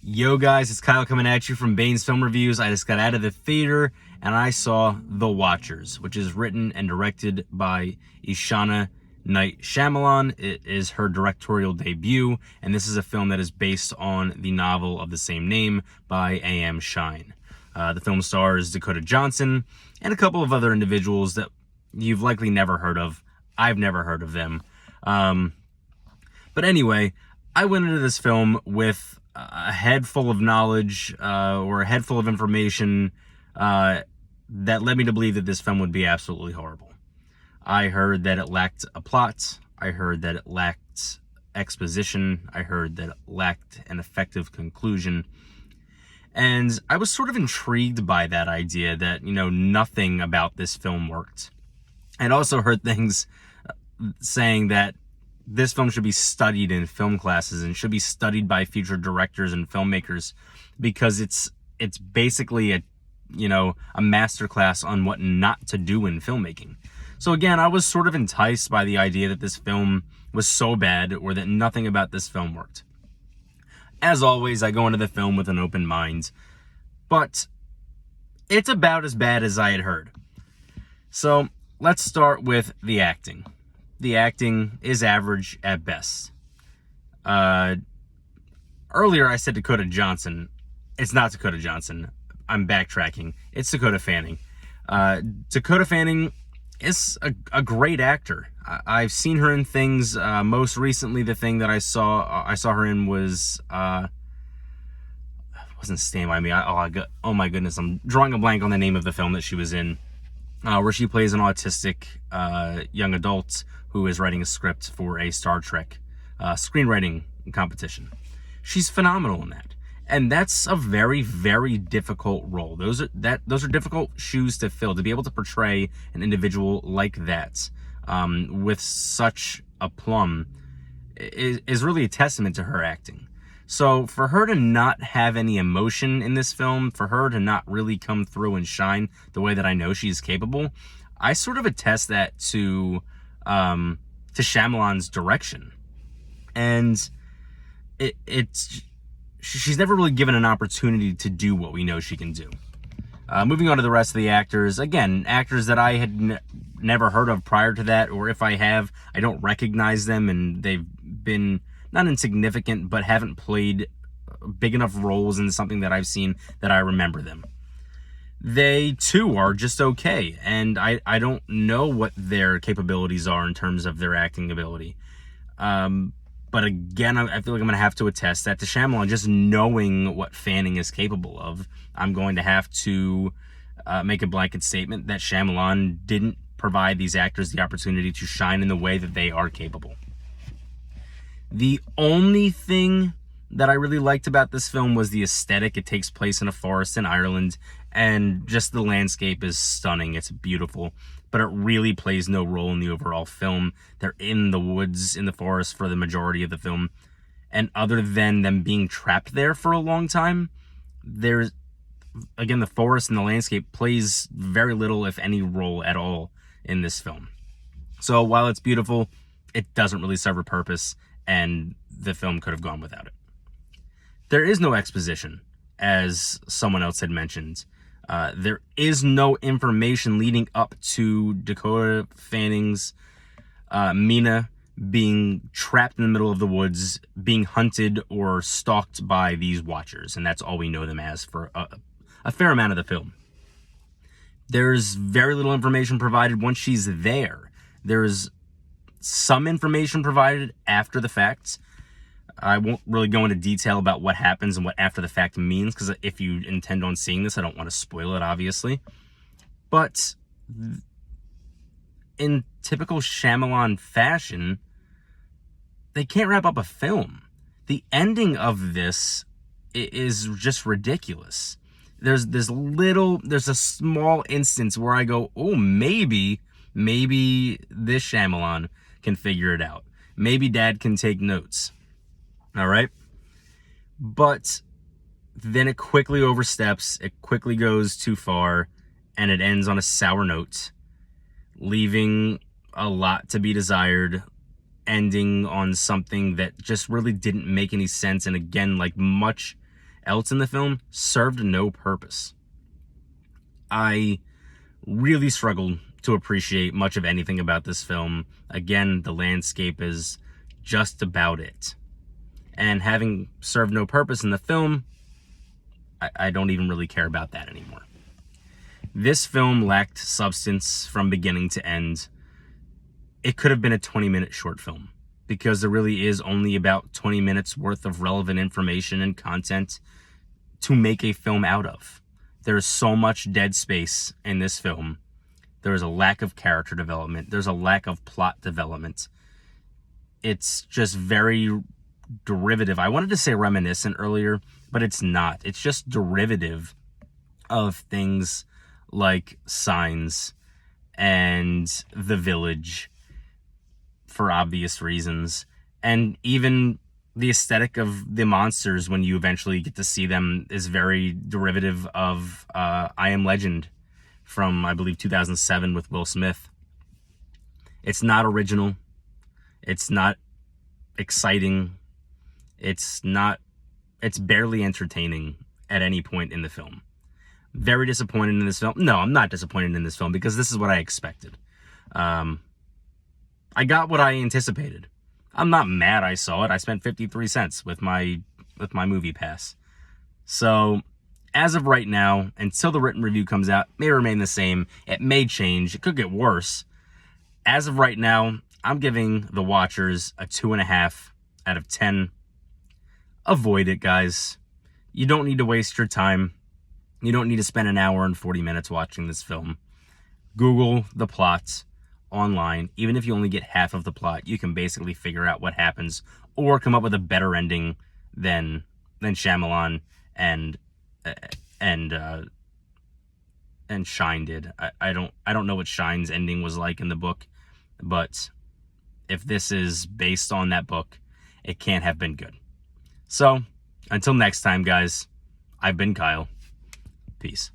Yo guys, it's Kyle coming at you from Bane's Film Reviews. I just got out of the theater and I saw The Watchers, which is written and directed by Ishana Night Shyamalan. It is her directorial debut, and this is a film that is based on the novel of the same name by A.M. Shine. The film stars Dakota Johnson and a couple of other individuals that you've likely never heard of. I've never heard of them. But anyway, I went into this film with a head full of knowledge or a head full of information that led me to believe that this film would be absolutely horrible. I heard that it lacked a plot. I heard that it lacked exposition. I heard that it lacked an effective conclusion. And I was sort of intrigued by that idea that, nothing about this film worked. I'd also heard things saying that this film should be studied in film classes and should be studied by future directors and filmmakers because it's basically a masterclass on what not to do in filmmaking. So again, I was sort of enticed by the idea that this film was so bad or that nothing about this film worked. As always, I go into the film with an open mind, but it's about as bad as I had heard. So let's start with the acting. The acting is average at best. Earlier I said Dakota Johnson. It's not Dakota Johnson. I'm backtracking. It's Dakota Fanning. Dakota Fanning is a great actor. I've seen her in things. Most recently, the thing that I saw her in was wasn't Stand By Me. Oh my goodness, I'm drawing a blank on the name of the film that she was in, where she plays an autistic young adult who is writing a script for a Star Trek screenwriting competition. She's phenomenal in that. And that's a very, very difficult role. Those are difficult shoes to fill, to be able to portray an individual like that with such aplomb is really a testament to her acting. So for her to not have any emotion in this film, for her to not really come through and shine the way that I know she's capable, I sort of attest that to Shyamalan's direction. And she's never really given an opportunity to do what we know she can do. Moving on to the rest of the actors, again, actors that I had never heard of prior to that, or if I have, I don't recognize them, and they've been not insignificant, but haven't played big enough roles in something that I've seen that I remember them. They, too, are just okay, and I don't know what their capabilities are in terms of their acting ability. But again, I feel like I'm going to have to attest that to Shyamalan, just knowing what Fanning is capable of, I'm going to have to make a blanket statement that Shyamalan didn't provide these actors the opportunity to shine in the way that they are capable. The only thing that I really liked about this film was the aesthetic. It takes place in a forest in Ireland, and just the landscape is stunning. It's beautiful, but it really plays no role in the overall film. They're in the woods, in the forest for the majority of the film, and other than them being trapped there for a long time, there's, again, the forest and the landscape plays very little, if any, role at all in this film. So while it's beautiful, it doesn't really serve a purpose, and the film could have gone without it. There is no exposition, as someone else had mentioned. There is no information leading up to Dakota Fanning's Mina being trapped in the middle of the woods, being hunted or stalked by these Watchers, and that's all we know them as for a fair amount of the film. There's very little information provided once she's there. There's some information provided after the fact. I won't really go into detail about what happens and what after the fact means, because if you intend on seeing this, I don't want to spoil it, obviously. But in typical Shyamalan fashion, they can't wrap up a film. The ending of this is just ridiculous. There's a small instance where I go, oh, maybe this Shyamalan can figure it out. Maybe Dad can take notes. All right? But then it quickly oversteps, it quickly goes too far, and it ends on a sour note, leaving a lot to be desired, ending on something that just really didn't make any sense. And again, like much else in the film served no purpose. I really struggled to appreciate much of anything about this film. Again, the landscape is just about it. And having served no purpose in the film, I don't even really care about that anymore. This film lacked substance from beginning to end. It could have been a 20-minute short film, because there really is only about 20 minutes worth of relevant information and content to make a film out of. There is so much dead space in this film. There is a lack of character development. There's a lack of plot development. It's just very derivative. I wanted to say reminiscent earlier, but it's not. It's just derivative of things like Signs and The Village, for obvious reasons. And even the aesthetic of the monsters, when you eventually get to see them, is very derivative of I Am Legend from, I believe, 2007 with Will Smith. It's not original. It's not exciting. It's barely entertaining at any point in the film. Very disappointed in this film. No, I'm not disappointed in this film, because this is what I expected. I got what I anticipated. I'm not mad I saw it. I spent 53 cents with my movie pass. So, as of right now, until the written review comes out, it may remain the same. It may change. It could get worse. As of right now, I'm giving The Watchers a 2.5 out of 10. Avoid it, guys. You don't need to waste your time. You don't need to spend an hour and 40 minutes watching this film. Google the plot online. Even if you only get half of the plot, you can basically figure out what happens, or come up with a better ending than Shyamalan and Shine did. I don't know what Shine's ending was like in the book, but if this is based on that book, it can't have been good. So, until next time, guys, I've been Kyle. Peace.